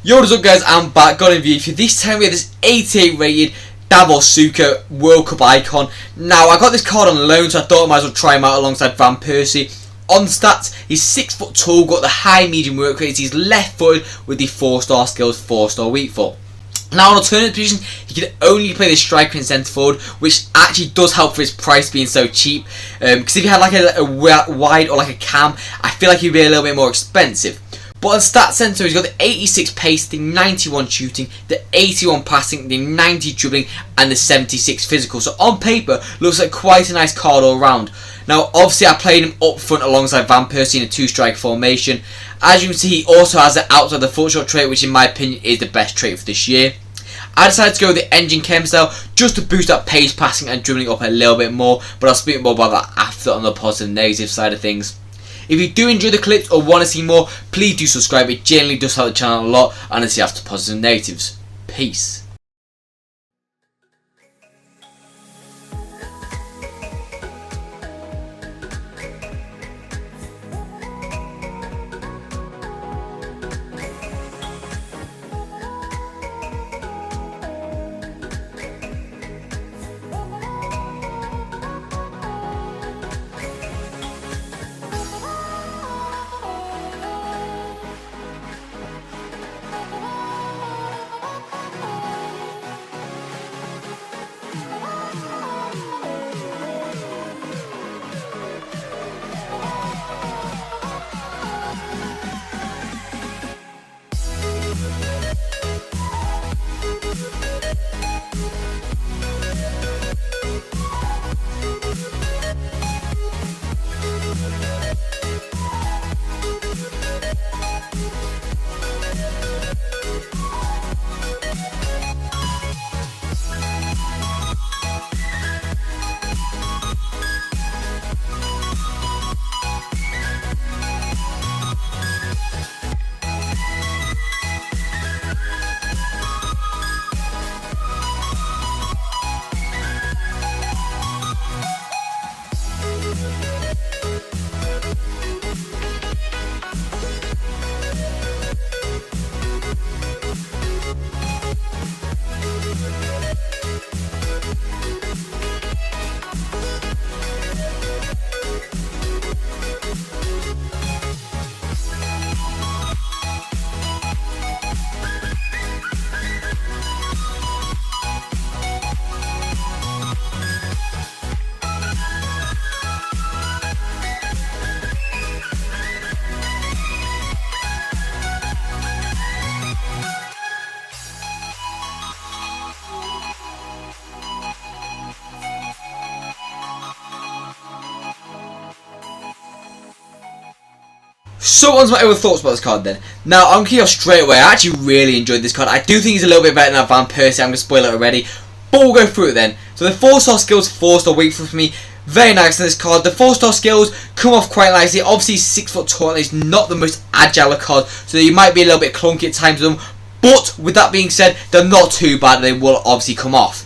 Yo, what is up guys, I'm back, got a review for this time. We have this 88 rated Davor Suker World Cup icon. Now, I got this card on loan, so I thought I might as well try him out alongside Van Persie. On stats, he's 6 foot tall, got the high medium work rate, he's left footed with the 4-star skills, 4-star weak foot. Now, on alternate position, he can only play the striker and centre forward, which actually does help for his price being so cheap. Because if you had like a wide or like a cam, I feel like he'd be a little bit more expensive. But on stat centre, he's got the 86 pace, the 91 shooting, the 81 passing, the 90 dribbling, and the 76 physical. So on paper, looks like quite a nice card all round. Now, obviously, I played him up front alongside Van Persie in a 2-striker formation. As you can see, he also has the outside the foot shot trait, which in my opinion is the best trait for this year. I decided to go with the engine chem style just to boost up pace, passing, and dribbling up a little bit more. But I'll speak more about that after on the positive and negative side of things. If you do enjoy the clips or want to see more, please do subscribe. It generally does help the channel a lot. And I'll see you after positives and negatives. Peace. So on to my other thoughts about this card then. Now, I'm going to kick off straight away. I actually really enjoyed this card. I do think he's a little bit better than Van Persie. I'm going to spoil it already. But we'll go through it then. So the 4-star skills, 4-star weak foot for me. Very nice in this card. The 4-star skills come off quite nicely. Obviously, he's 6 foot tall and he's not the most agile card. So you might be a little bit clunky at times with them. But with that being said, they're not too bad. They will obviously come off.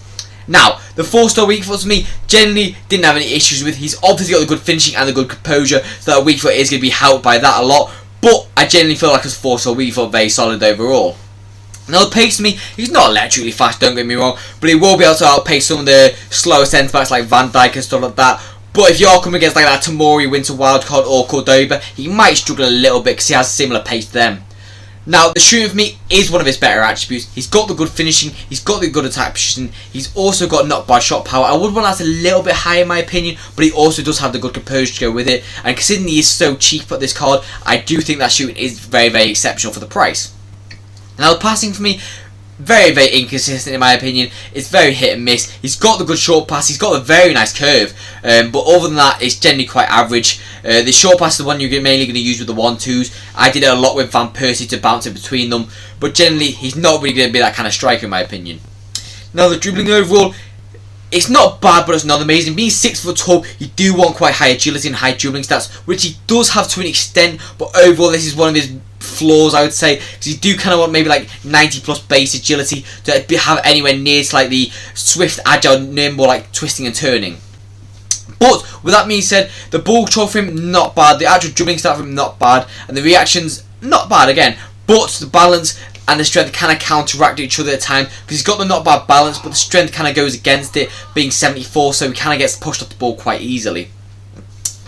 Now, the 4-star weak foot for me, generally didn't have any issues with. He's obviously got the good finishing and the good composure, so that weak foot is going to be helped by that a lot. But I generally feel like his 4-star weak foot very solid overall. Now, the pace to me, he's not electrically fast, don't get me wrong, but he will be able to outpace some of the slower centre backs like Van Dijk and stuff like that. But if you're coming against like that Tomori, Winter Wildcard or Cordoba, he might struggle a little bit because he has a similar pace to them. Now, the shooting for me is one of his better attributes. He's got the good finishing, he's got the good attack position, he's also got knocked by shot power. I would want that a little bit higher in my opinion, but he also does have the good composure to go with it. And considering he is so cheap at this card, I do think that shooting is very, very exceptional for the price. Now, the passing for me, very, very inconsistent in my opinion. It's very hit and miss. He's got the good short pass. He's got a very nice curve. But other than that, it's generally quite average. The short pass is the one you're mainly going to use with the 1-2s. I did it a lot with Van Persie to bounce it between them. But generally, he's not really going to be that kind of striker in my opinion. Now, the dribbling overall, it's not bad, but it's not amazing. Being 6 foot tall, you do want quite high agility and high dribbling stats, which he does have to an extent. But overall, this is one of his flaws, I would say, because you do kind of want maybe like 90 plus base agility to have anywhere near slightly swift, agile, nimble, like twisting and turning. But with that being said, the ball control for him, not bad. The actual dribbling stat for him, not bad. And the reactions, not bad again. But the balance, and the strength kind of counteract each other at the time, because he's got the not bad balance, but the strength kind of goes against it, being 74, so he kind of gets pushed off the ball quite easily.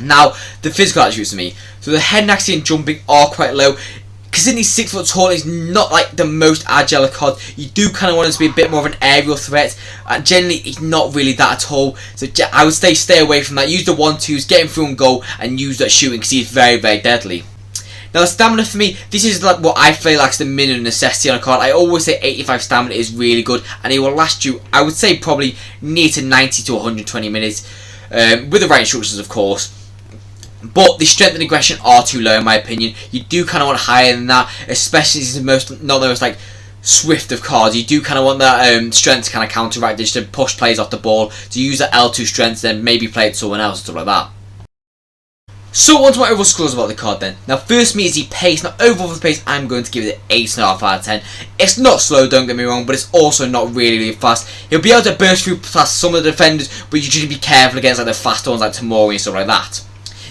Now, the physical attributes to me. So the head and accuracy and jumping are quite low. Considering he's 6 foot tall, he's not like the most agile card. You do kind of want him to be a bit more of an aerial threat. Generally, he's not really that at all. So I would stay away from that. Use the 1-2s, get him through and goal, and use that shooting because he's very, very deadly. Now, the stamina for me, this is like what I feel like is the minimum necessity on a card. I always say 85 stamina is really good, and it will last you, I would say, probably near to 90 to 120 minutes, with the right instructions, of course. But the strength and aggression are too low in my opinion. You do kind of want higher than that, especially as not the most like swift of cards. You do kind of want that strength to kind of counteract it, just to push players off the ball, to use that L2 strength, then maybe play it to someone else, stuff like that. So on to my overall scores about the card then. Now first for me is the pace. Now overall for the pace, I'm going to give it an 8.5 out of 10. It's not slow, don't get me wrong, but it's also not really fast. He'll be able to burst through past some of the defenders, but you should be careful against like the faster ones like Tamori and stuff like that.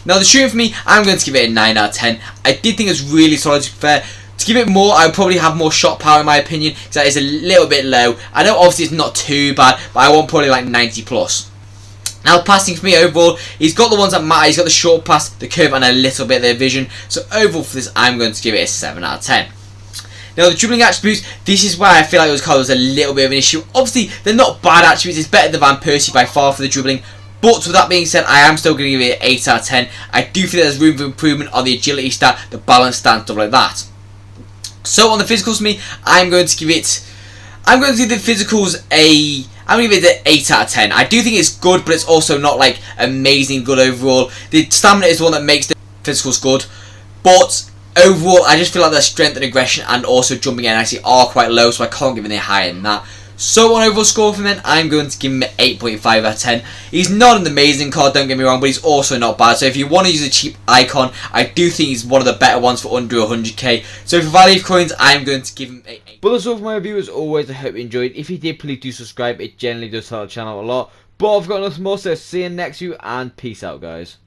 Now the shooting for me, I'm going to give it a 9 out of 10. I did think it was really solid, to be fair. To give it more, I would probably have more shot power in my opinion, because that is a little bit low. I know obviously it's not too bad, but I want probably like 90 plus. Now passing for me overall, he's got the ones that matter. He's got the short pass, the curve, and a little bit of the vision. So overall for this, I'm going to give it a 7 out of 10. Now the dribbling attributes, this is where I feel like this card was a little bit of an issue. Obviously, they're not bad attributes. It's better than Van Persie by far for the dribbling. But with that being said, I am still going to give it an 8 out of 10. I do think there's room for improvement on the agility stat, the balance stat, and stuff like that. So on the physicals for me, I'm going to give the physicals I'm going to give it an 8 out of 10. I do think it's good, but it's also not like amazing good overall. The stamina is the one that makes the physicals good. But overall, I just feel like their strength and aggression and also jumping and actually are quite low, so I can't give it any higher than that. So on overall score for him, I'm going to give him an 8.5 out of 10. He's not an amazing card, don't get me wrong, but he's also not bad. So if you want to use a cheap icon, I do think he's one of the better ones for under 100k. So for value of coins, I'm going to give him an 8. But that's all for my review. As always, I hope you enjoyed. If you did, please do subscribe. It generally does help the channel a lot. But I've got nothing more, so see you next view, and peace out, guys.